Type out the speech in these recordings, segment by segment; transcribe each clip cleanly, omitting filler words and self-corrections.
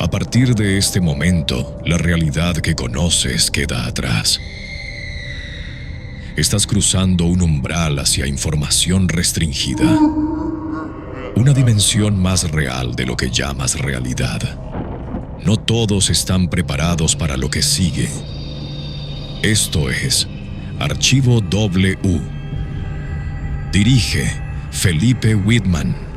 A partir de este momento, la realidad que conoces queda atrás. Estás cruzando un umbral hacia información restringida. Una dimensión más real de lo que llamas realidad. No todos están preparados para lo que sigue. Esto es Archivo W. Dirige Felipe Whitman.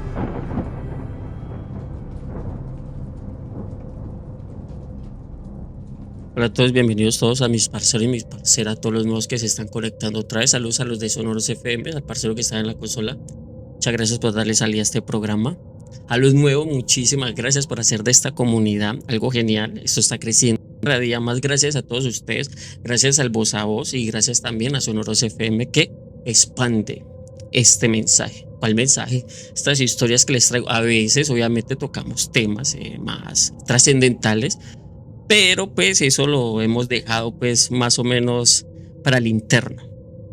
Hola a todos, bienvenidos todos a mis parceros y mis parceras, a todos los nuevos que se están conectando otra vez. Saludos a los de Sonoros FM, al parcero que está en la consola. Muchas gracias por darle salida a este programa. A los nuevos, muchísimas gracias por hacer de esta comunidad algo genial. Esto está creciendo cada día más. Gracias a todos ustedes, gracias al Voz a Voz y gracias también a Sonoros FM que expande este mensaje. ¿Cuál mensaje? Estas historias que les traigo. A veces, obviamente, tocamos temas más trascendentales, pero pues eso lo hemos dejado pues más o menos para el interno,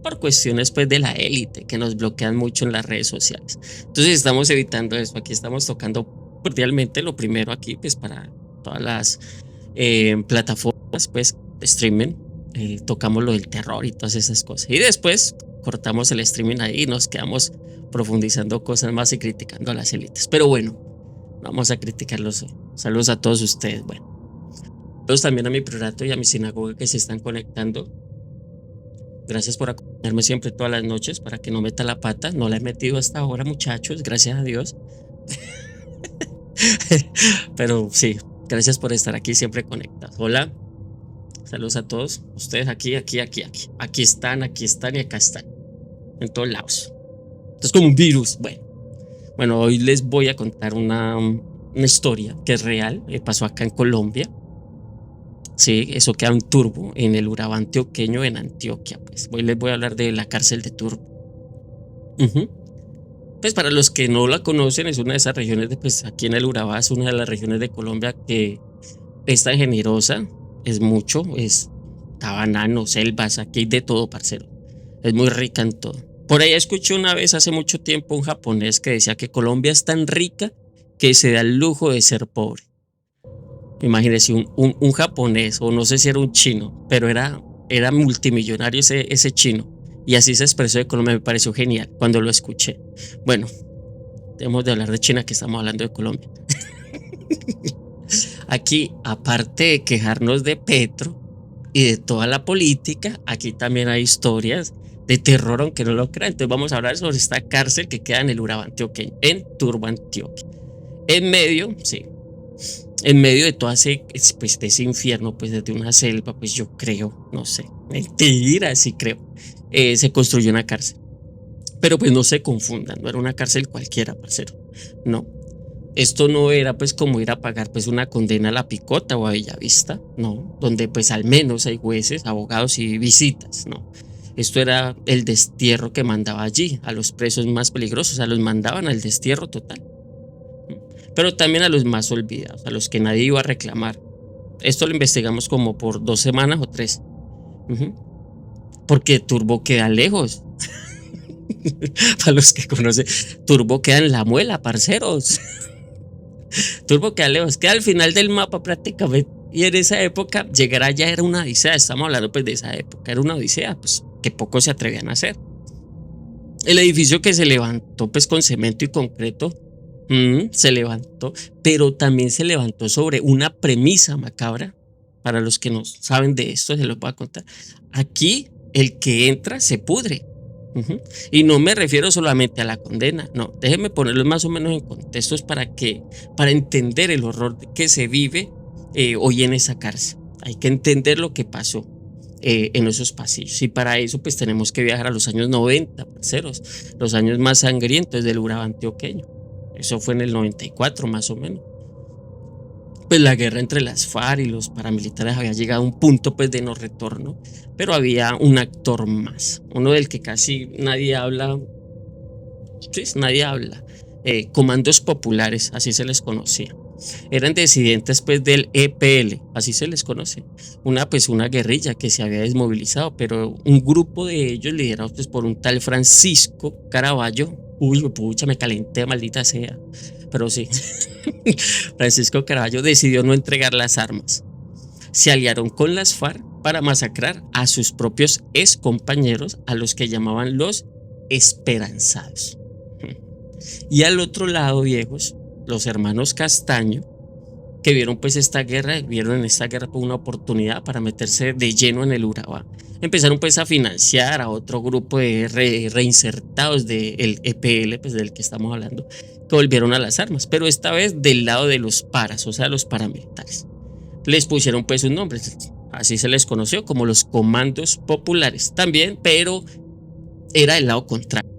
por cuestiones pues de la élite que nos bloquean mucho en las redes sociales. Entonces estamos evitando eso. Aquí estamos tocando cordialmente lo primero aquí pues para todas las plataformas pues de streaming. Tocamos lo del terror y todas esas cosas y después cortamos el streaming ahí y nos quedamos profundizando cosas más y criticando a las élites. Pero bueno, vamos a criticarlos. Saludos a todos ustedes. Bueno, saludos también a mi priorato y a mi sinagoga que se están conectando. Gracias por acompañarme siempre todas las noches para que no meta la pata. No la he metido hasta ahora, muchachos, gracias a Dios. Pero sí, gracias por estar aquí siempre conectados. Hola, saludos a todos. Ustedes aquí. Aquí están y acá están. En todos lados. Esto es como un virus. Bueno, hoy les voy a contar una historia que es real. Pasó acá en Colombia. Sí, eso queda en Turbo, en el Urabá antioqueño, en Antioquia. Pues hoy les voy a hablar de la cárcel de Turbo. Pues para los que no la conocen, es una de esas regiones pues aquí en el Urabá, es una de las regiones de Colombia que es tan generosa, es mucho, está banano, selvas, aquí hay de todo, parcero. Es muy rica en todo. Por ahí escuché una vez hace mucho tiempo un japonés que decía que Colombia es tan rica que se da el lujo de ser pobre. Imagínense un japonés, o no sé si era un chino, pero era multimillonario ese chino. Y así se expresó de Colombia, me pareció genial cuando lo escuché. Bueno, debemos de hablar de China, que estamos hablando de Colombia. Aquí, aparte de quejarnos de Petro y de toda la política, aquí también hay historias de terror, aunque no lo crean. Entonces vamos a hablar sobre esta cárcel que queda en el Urabá antioqueño, en Turbo, Antioquia. En medio de todo ese infierno, pues desde una selva, pues yo creo, no sé, mentira, sí creo, se construyó una cárcel. Pero pues no se confundan, no era una cárcel cualquiera, parcero, no. Esto no era pues como ir a pagar pues una condena a La Picota o a Bellavista, no, donde pues al menos hay jueces, abogados y visitas, no. Esto era el destierro que mandaba allí a los presos más peligrosos, los mandaban al destierro total. Pero también a los más olvidados, a los que nadie iba a reclamar. Esto lo investigamos como por 2 semanas o 3. Porque Turbo queda lejos. Para los que conocen, Turbo queda en La Muela, parceros. Turbo queda lejos, queda al final del mapa prácticamente. Y en esa época llegar allá era una odisea. Estamos hablando pues de esa época, era una odisea pues que pocos se atrevían a hacer. El edificio que se levantó pues con cemento y concreto, se levantó, pero también se levantó sobre una premisa macabra. Para los que no saben de esto, se los voy a contar. Aquí el que entra se pudre. Y no me refiero solamente a la condena, no, déjenme ponerlo más o menos en contextos para entender el horror que se vive hoy en esa cárcel. Hay que entender lo que pasó en esos pasillos, y para eso pues tenemos que viajar a los años 90, parceros, los años más sangrientos del Urabá antioqueño. Eso fue en el 94 más o menos. Pues la guerra entre las FARC y los paramilitares había llegado a un punto pues de no retorno, pero había un actor más, uno del que casi nadie habla. Sí, nadie habla. Comandos populares, así se les conocía. Eran disidentes pues del EPL, así se les conoce. Una guerrilla que se había desmovilizado, pero un grupo de ellos liderados pues por un tal Francisco Caraballo, Uy, pucha, me calenté, maldita sea. Pero sí, Francisco Caraballo decidió no entregar las armas. Se aliaron con las FARC para masacrar a sus propios excompañeros, a los que llamaban los esperanzados. Y al otro lado, viejos, los hermanos Castaño, que vieron pues esta guerra, vieron en esta guerra pues, una oportunidad para meterse de lleno en el Urabá. Empezaron pues a financiar a otro grupo de reinsertados del EPL, pues del que estamos hablando, que volvieron a las armas, pero esta vez del lado de los paras, o sea, los paramilitares. Les pusieron pues un nombre, así se les conoció como los comandos populares también, pero era el lado contrario.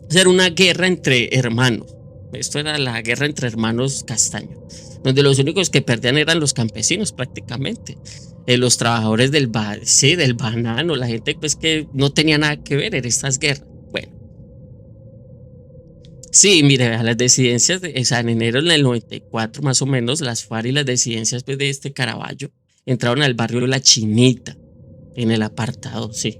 O sea, era una guerra entre hermanos. Esto era la guerra entre hermanos Castaño, donde los únicos que perdían eran los campesinos prácticamente. Los trabajadores del banano, la gente pues que no tenía nada que ver en estas guerras. Bueno, sí, mire, a las disidencias, o sea, en enero del 94 más o menos, las FARC y las disidencias pues, de este Caraballo entraron al barrio La Chinita, en el apartado, sí.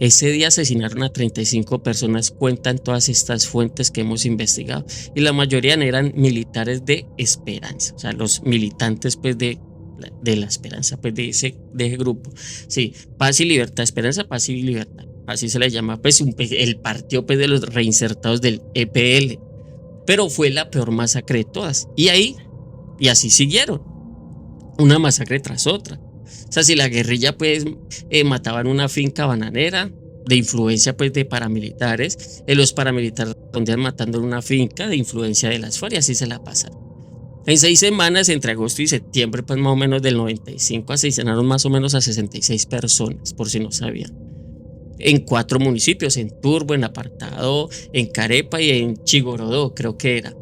Ese día asesinaron a 35 personas, cuentan todas estas fuentes que hemos investigado, y la mayoría eran militares de Esperanza, o sea, los militantes pues de la Esperanza, pues de ese grupo. Sí, Paz y Libertad, Esperanza, Paz y Libertad, así se le llama pues el partido pues de los reinsertados del EPL, pero fue la peor masacre de todas, y así siguieron, una masacre tras otra. O sea, si la guerrilla pues mataba en una finca bananera de influencia pues de paramilitares, los paramilitares respondían matando en una finca de influencia de las FARC, y así se la pasaron. En 6 semanas, entre agosto y septiembre, pues más o menos del 95, asesinaron más o menos a 66 personas, por si no sabían. En 4 municipios, en Turbo, en Apartado, en Carepa y en Chigorodó, creo que era.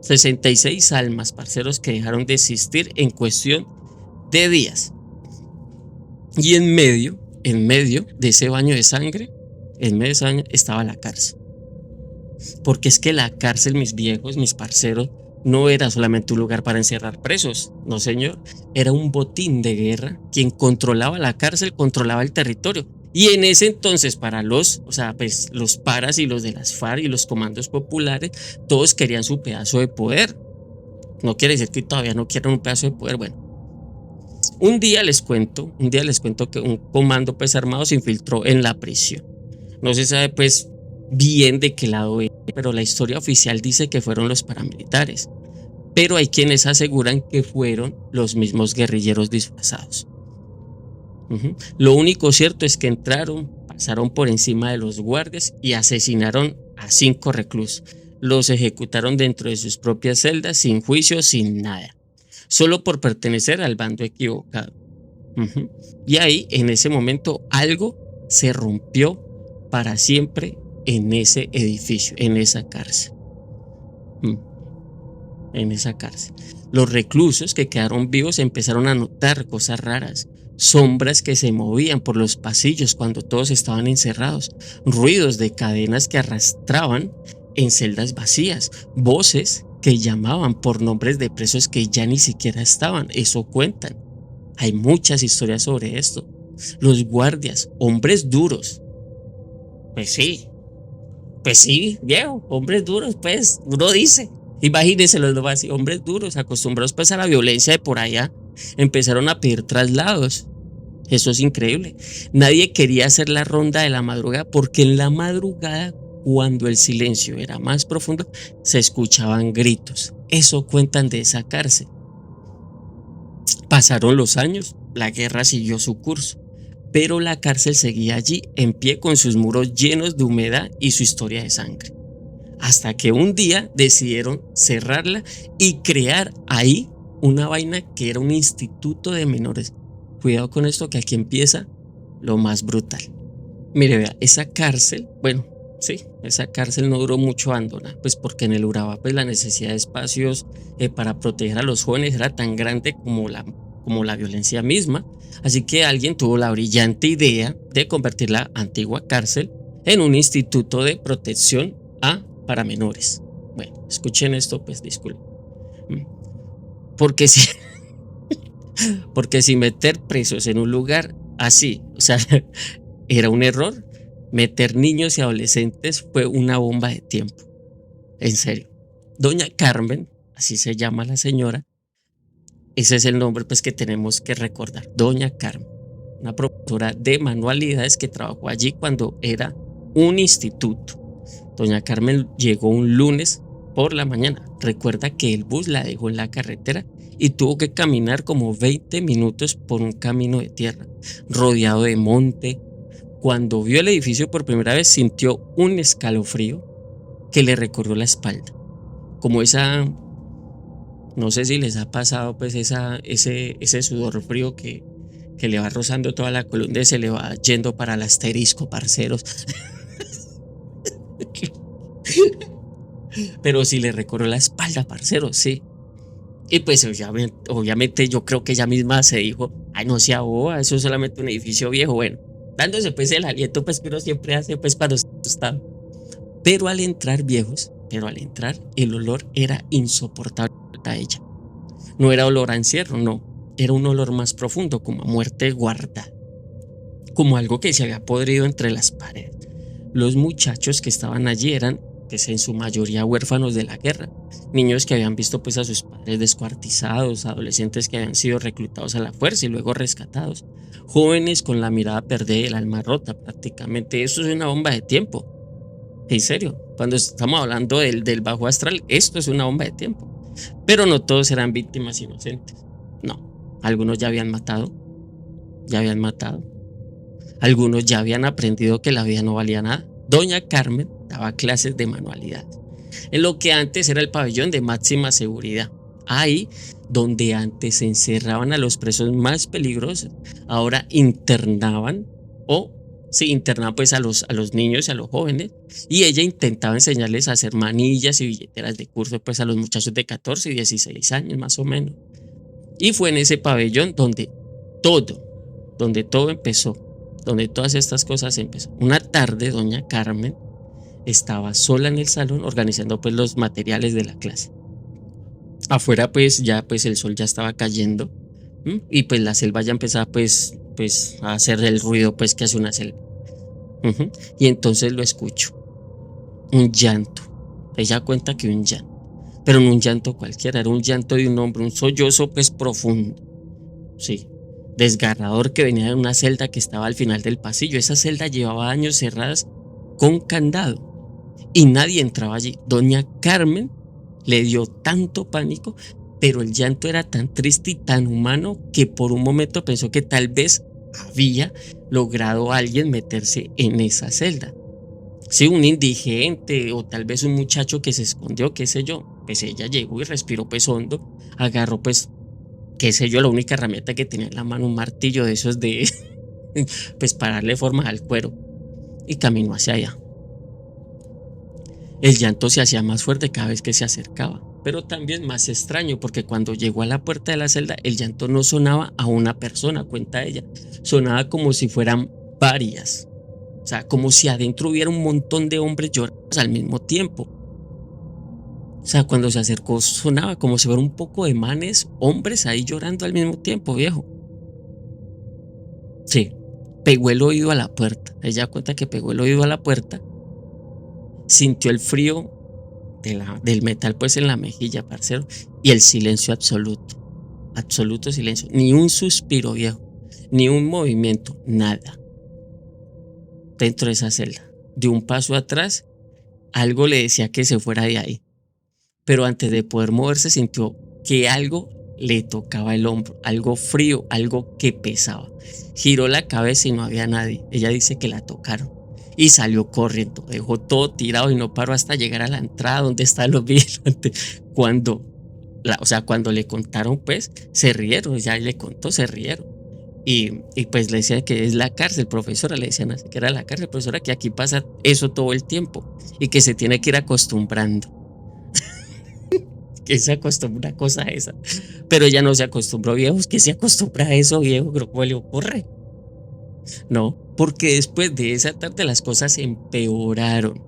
66 almas, parceros, que dejaron de existir en cuestión de días. Y en medio de ese baño de sangre, en medio de ese baño estaba la cárcel. Porque es que la cárcel, mis viejos, mis parceros, no era solamente un lugar para encerrar presos, no señor, era un botín de guerra. Quien controlaba la cárcel controlaba el territorio. Y en ese entonces para los paras y los de las FARC y los comandos populares, todos querían su pedazo de poder. No quiere decir que todavía no quieran un pedazo de poder. Bueno, un día les cuento que un comando pues armado se infiltró en la prisión. No se sabe pues bien de qué lado era, pero la historia oficial dice que fueron los paramilitares. Pero hay quienes aseguran que fueron los mismos guerrilleros disfrazados. Lo único cierto es que entraron, pasaron por encima de los guardias y asesinaron a 5 reclusos. Los ejecutaron dentro de sus propias celdas, sin juicio, sin nada, solo por pertenecer al bando equivocado. Y ahí, en ese momento, algo se rompió para siempre en ese edificio, en esa cárcel. En esa cárcel. Los reclusos que quedaron vivos empezaron a notar cosas raras, sombras que se movían por los pasillos cuando todos estaban encerrados, ruidos de cadenas que arrastraban en celdas vacías, voces que llamaban por nombres de presos que ya ni siquiera estaban. Eso cuentan. Hay muchas historias sobre esto. Los guardias, hombres duros. Pues sí, viejo, hombres duros, pues, uno dice. Imagínense los demás, hombres duros, acostumbrados pues a la violencia de por allá, empezaron a pedir traslados. Eso es increíble. Nadie quería hacer la ronda de la madrugada, porque en la madrugada, cuando el silencio era más profundo, se escuchaban gritos. Eso cuentan de esa cárcel. Pasaron los años, la guerra siguió su curso, pero la cárcel seguía allí, en pie, con sus muros llenos de humedad y su historia de sangre. Hasta que un día decidieron cerrarla y crear ahí una vaina que era un instituto de menores. Cuidado con esto, que aquí empieza lo más brutal. Mire, vea, esa cárcel, bueno, sí, esa cárcel no duró mucho abandonada, pues porque en el Urabá pues la necesidad de espacios para proteger a los jóvenes era tan grande como la violencia misma. Así que alguien tuvo la brillante idea de convertir la antigua cárcel en un instituto de protección para menores. Bueno, escuchen esto, pues disculpen. Porque si meter presos en un lugar así, o sea, era un error, Meter niños y adolescentes fue una bomba de tiempo. En serio. Doña Carmen, así se llama la señora, ese es el nombre pues que tenemos que recordar. Doña Carmen, una profesora de manualidades que trabajó allí cuando era un instituto. Doña Carmen llegó un lunes por la mañana. Recuerda que el bus la dejó en la carretera y tuvo que caminar como 20 minutos por un camino de tierra, rodeado de monte. Cuando vio el edificio por primera vez sintió un escalofrío que le recorrió la espalda. Como esa, no sé si les ha pasado pues ese sudor frío que le va rozando toda la columna y se le va yendo para el asterisco, parceros. Pero sí le recorrió la espalda, parceros, sí. Y pues obviamente yo creo que ella misma se dijo, ay, no sea boba, eso es solamente un edificio viejo. Bueno, dándose pues el aliento pues que uno siempre hace pues para estar asustado. Pero al entrar el olor era insoportable para ella. No era olor a encierro, no, era un olor más profundo, como a muerte guardada, como algo que se había podrido entre las paredes. Los muchachos que estaban allí eran pues en su mayoría huérfanos de la guerra, niños que habían visto pues a sus padres descuartizados, adolescentes que habían sido reclutados a la fuerza y luego rescatados, jóvenes con la mirada perdida y el alma rota prácticamente. Eso es una bomba de tiempo. En serio, cuando estamos hablando del bajo astral, esto es una bomba de tiempo. Pero no todos eran víctimas inocentes. No, algunos ya habían matado. Algunos ya habían aprendido que la vida no valía nada. Doña Carmen daba clases de manualidades en lo que antes era el pabellón de máxima seguridad. Ahí donde antes se encerraban a los presos más peligrosos, ahora internaban pues a los niños y a los jóvenes, y ella intentaba enseñarles a hacer manillas y billeteras de curso pues a los muchachos de 14 y 16 años más o menos. Y fue en ese pabellón donde todo empezó, donde todas estas cosas empezó. Una tarde doña Carmen estaba sola en el salón organizando pues los materiales de la clase. Afuera pues ya pues el sol ya estaba cayendo, y pues la selva ya empezaba pues a hacer el ruido pues que hace una selva. Y entonces lo escucho, un llanto. Ella cuenta que un llanto, pero no un llanto cualquiera, era un llanto de un hombre, un sollozo pues profundo, sí, desgarrador, que venía de una celda que estaba al final del pasillo. Esa celda llevaba años cerradas con candado y nadie entraba allí. Doña Carmen le dio tanto pánico, pero el llanto era tan triste y tan humano que por un momento pensó que tal vez había logrado alguien meterse en esa celda. Sí, un indigente o tal vez un muchacho que se escondió, qué sé yo. Pues ella llegó y respiró pues hondo, agarró pues, qué sé yo, la única herramienta que tenía en la mano, un martillo de esos de pues para darle forma al cuero, y caminó hacia allá. El llanto se hacía más fuerte cada vez que se acercaba, pero también más extraño, porque cuando llegó a la puerta de la celda, el llanto no sonaba a una persona, cuenta ella, sonaba como si fueran varias. O sea, como si adentro hubiera un montón de hombres llorando al mismo tiempo. O sea, cuando se acercó sonaba como si fuera un poco de manes, hombres ahí llorando al mismo tiempo, viejo. Sí, pegó el oído a la puerta. Ella cuenta que pegó el oído a la puerta, sintió el frío del metal pues en la mejilla, parcero, y el silencio absoluto silencio, ni un suspiro, viejo, ni un movimiento, nada. Dentro de esa celda, de un paso atrás, algo le decía que se fuera de ahí, pero antes de poder moverse sintió que algo le tocaba el hombro, algo frío, algo que pesaba. Giró la cabeza y no había nadie. Ella dice que la tocaron y salió corriendo, dejó todo tirado y no paró hasta llegar a la entrada donde están los vigilantes. Cuando le contaron, pues se rieron, ya le contó, se rieron. Y pues le decían que es la cárcel, profesora, le decían así, que era la cárcel, profesora, que aquí pasa eso todo el tiempo y que se tiene que ir acostumbrando. Que se acostumbra a cosa esa. Pero ella no se acostumbró, viejos, que se acostumbra a eso, viejo, ¿cómo le ocurre? No, porque después de esa tarde las cosas empeoraron.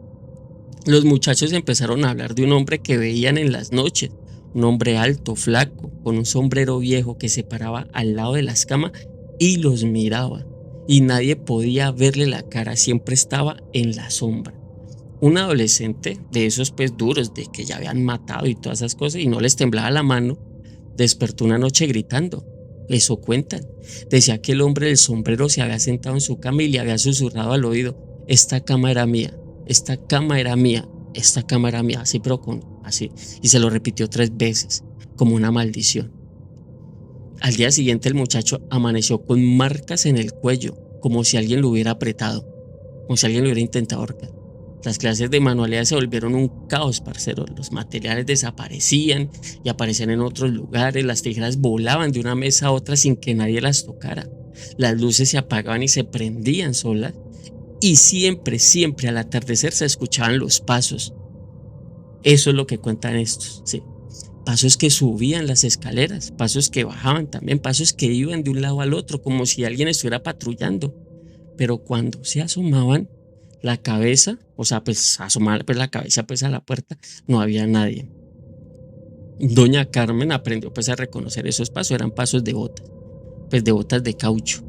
Los muchachos empezaron a hablar de un hombre que veían en las noches, un hombre alto, flaco, con un sombrero viejo que se paraba al lado de las camas y los miraba. y nadie podía verle la cara, siempre estaba en la sombra. Un adolescente de esos pues duros, de que ya habían matado y todas esas cosas y no les temblaba la mano, despertó una noche gritando. Eso cuentan. Decía que el hombre del sombrero se había sentado en su cama y le había susurrado al oído: esta cama era mía, esta cama era mía, esta cama era mía, así pero con así. Y se lo repitió 3 veces, como una maldición. Al día siguiente el muchacho amaneció con marcas en el cuello, como si alguien lo hubiera apretado, como si alguien lo hubiera intentado ahorcar. Las clases de manualidades se volvieron un caos, parcero. Los materiales desaparecían y aparecían en otros lugares. Las tijeras volaban de una mesa a otra sin que nadie las tocara. Las luces se apagaban y se prendían solas. Y siempre, siempre al atardecer se escuchaban los pasos. Eso es lo que cuentan estos, sí. Pasos que subían las escaleras, pasos que bajaban también, pasos que iban de un lado al otro, como si alguien estuviera patrullando. Pero cuando se asomaban la cabeza, o sea, pues asomaba pues la cabeza pues a la puerta, no había nadie. Doña Carmen aprendió pues a reconocer esos pasos, eran pasos de botas, pues de botas de caucho.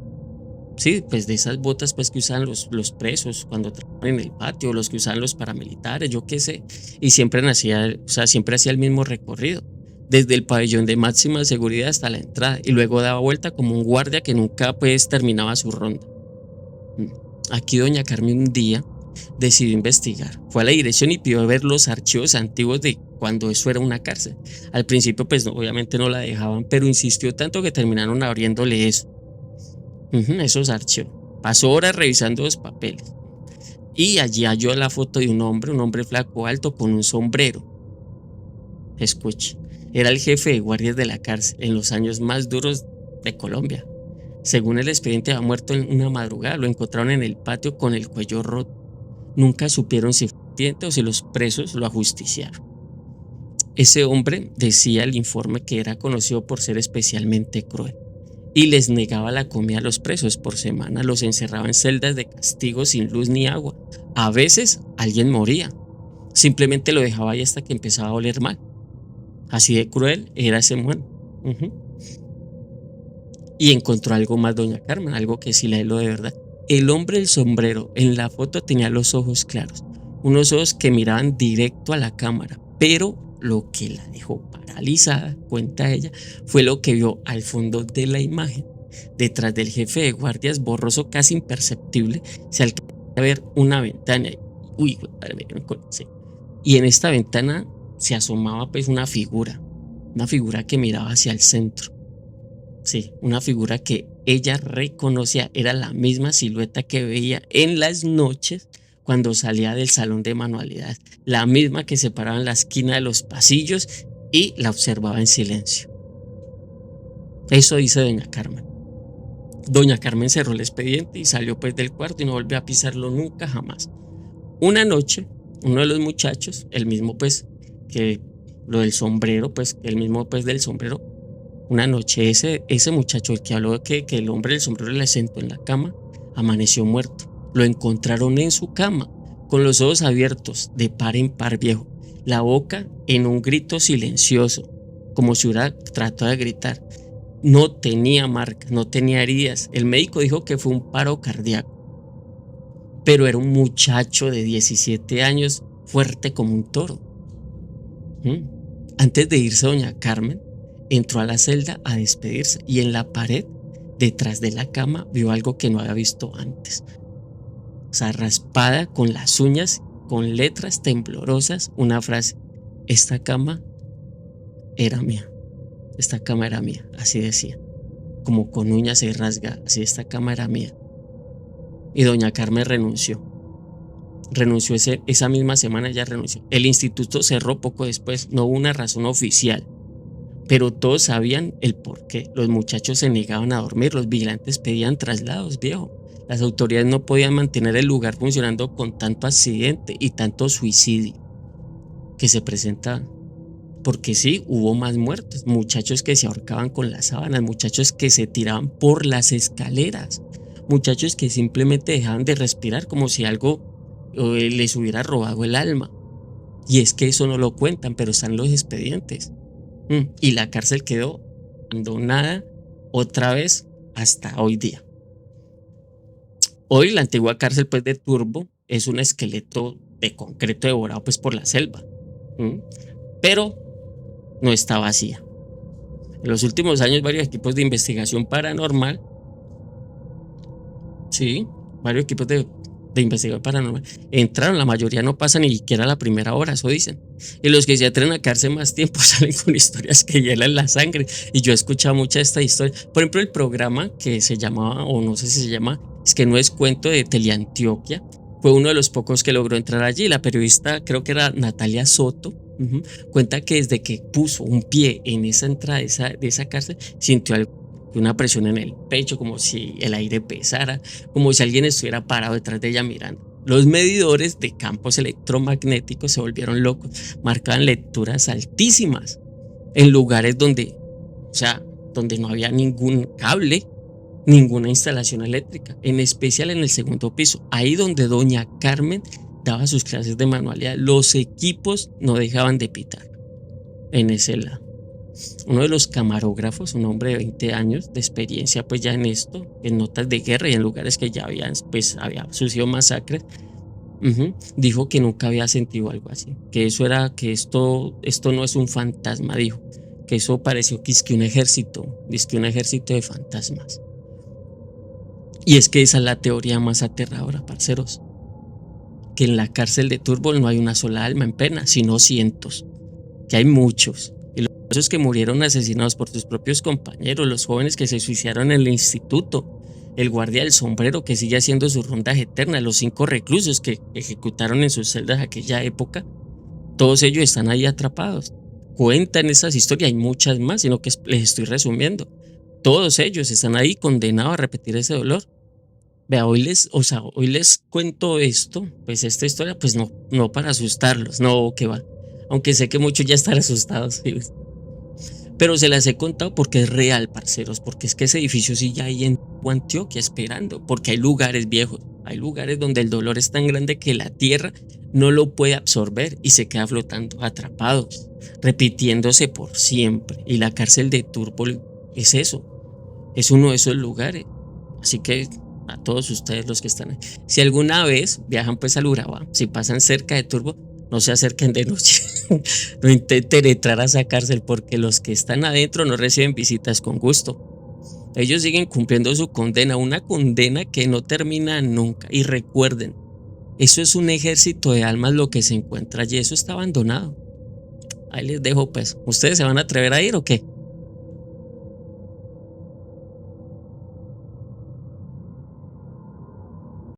Sí, pues de esas botas pues que usaban los presos cuando trabajaban en el patio, los que usaban los paramilitares, yo qué sé, y siempre siempre hacía el mismo recorrido, desde el pabellón de máxima seguridad hasta la entrada, y luego daba vuelta como un guardia que nunca pues terminaba su ronda. Aquí doña Carmen un día decidió investigar, fue a la dirección y pidió ver los archivos antiguos de cuando eso era una cárcel. Al principio pues obviamente no la dejaban, pero insistió tanto que terminaron abriéndole eso. Esos archivos. Pasó horas revisando los papeles y allí halló la foto de un hombre flaco alto con un sombrero. Escuche, era el jefe de guardias de la cárcel en los años más duros de Colombia. Según el expediente, había muerto en una madrugada, lo encontraron en el patio con el cuello roto. Nunca supieron si fue accidente o si los presos lo ajusticiaron. Ese hombre, decía el informe, que era conocido por ser especialmente cruel y les negaba la comida a los presos por semana, los encerraba en celdas de castigo sin luz ni agua. A veces alguien moría, simplemente lo dejaba ahí hasta que empezaba a oler mal. Así de cruel era ese man. Y encontró algo más doña Carmen, algo que sí la heló de verdad. El hombre del sombrero en la foto tenía los ojos claros, unos ojos que miraban directo a la cámara, pero lo que la dejó paralizada, cuenta ella, fue lo que vio al fondo de la imagen. Detrás del jefe de guardias, borroso, casi imperceptible, se alcanza a ver una ventana. Uy, y en esta ventana se asomaba pues una figura que miraba hacia el centro. Sí, una figura que ella reconocía, era la misma silueta que veía en las noches cuando salía del salón de manualidades, la misma que se paraba en la esquina de los pasillos y la observaba en silencio. Eso dice doña Carmen. Doña Carmen cerró el expediente y salió pues del cuarto y no volvió a pisarlo nunca jamás. Una noche, uno de los muchachos, el mismo pues que lo del sombrero, pues el mismo pues del sombrero, una noche ese muchacho, el que habló de que el hombre del sombrero le sentó en la cama, amaneció muerto. Lo encontraron en su cama, con los ojos abiertos, de par en par, viejo, la boca en un grito silencioso, como si hubiera tratado de gritar. No tenía marcas, no tenía heridas. El médico dijo que fue un paro cardíaco, pero era un muchacho de 17 años, fuerte como un toro. Antes de irse doña Carmen, entró a la celda a despedirse y en la pared, detrás de la cama, vio algo que no había visto antes. O sea, raspada con las uñas, con letras temblorosas, una frase: esta cama era mía, esta cama era mía, así decía, como con uñas y rasgadas, así: esta cama era mía. Y doña Carmen renunció esa misma semana, ya renunció. El instituto cerró poco después, no hubo una razón oficial, pero todos sabían el porqué. Los muchachos se negaban a dormir, los vigilantes pedían traslados, viejo. Las autoridades no podían mantener el lugar funcionando con tanto accidente y tanto suicidio que se presentaban. Porque sí, hubo más muertos, muchachos que se ahorcaban con las sábanas, muchachos que se tiraban por las escaleras, muchachos que simplemente dejaban de respirar como si algo les hubiera robado el alma. Y es que eso no lo cuentan, pero están los expedientes. Y la cárcel quedó abandonada otra vez hasta hoy día. Hoy la antigua cárcel pues de Turbo es un esqueleto de concreto devorado pues por la selva. ¿Mm? Pero no está vacía. En los últimos años varios equipos de investigación paranormal, sí, varios equipos de investigación paranormal entraron, la mayoría no pasan ni siquiera la primera hora, eso dicen. Y los que se atreven a quedarse más tiempo salen con historias que hielan la sangre. Y yo he escuchado muchas de estas historias. Por ejemplo, el programa que se llamaba, o no sé si se llama, es que no es cuento, de Teleantioquia, fue uno de los pocos que logró entrar allí. La periodista, creo que era Natalia Soto, cuenta que desde que puso un pie en esa entrada de esa cárcel, sintió una presión en el pecho, como si el aire pesara, como si alguien estuviera parado detrás de ella mirando. Los medidores de campos electromagnéticos se volvieron locos, marcaban lecturas altísimas en lugares donde, o sea, donde no había ningún cable, ninguna instalación eléctrica, en especial en el segundo piso, ahí donde doña Carmen daba sus clases de manualidad. Los equipos no dejaban de pitar en ese lado. Uno de los camarógrafos, un hombre de 20 años de experiencia pues ya en esto, en notas de guerra y en lugares que ya había sucedido masacres, dijo que nunca había sentido algo así, que eso era, que esto no es un fantasma, dijo, que eso pareció que es que un ejército de fantasmas. Y es que esa es la teoría más aterradora, parceros, que en la cárcel de Turbo no hay una sola alma en pena, sino cientos, que hay muchos. Y los que murieron asesinados por sus propios compañeros, los jóvenes que se suicidaron en el instituto, el guardia del sombrero que sigue haciendo su ronda eterna, los 5 reclusos que ejecutaron en sus celdas aquella época, todos ellos están ahí atrapados. Cuentan esas historias, hay muchas más, sino que les estoy resumiendo. Todos ellos están ahí condenados a repetir ese dolor. Vea, hoy les cuento esto, pues esta historia, pues no para asustarlos, no, que va. Aunque sé que muchos ya están asustados, ¿sí? Pero se las he contado porque es real, parceros, porque es que ese edificio sigue ahí en Antioquia esperando, porque hay lugares viejos, hay lugares donde el dolor es tan grande que la tierra no lo puede absorber y se queda flotando, atrapado, repitiéndose por siempre. Y la cárcel de Turbo es eso, es uno de esos lugares. Así que a todos ustedes los que están ahí, si alguna vez viajan pues al Urabá, si pasan cerca de Turbo, no se acerquen de noche, no intenten entrar a esa cárcel, porque los que están adentro no reciben visitas con gusto. Ellos siguen cumpliendo su condena, una condena que no termina nunca. Y recuerden, eso es un ejército de almas lo que se encuentra allí, eso está abandonado. Ahí les dejo pues, ¿ustedes se van a atrever a ir o qué?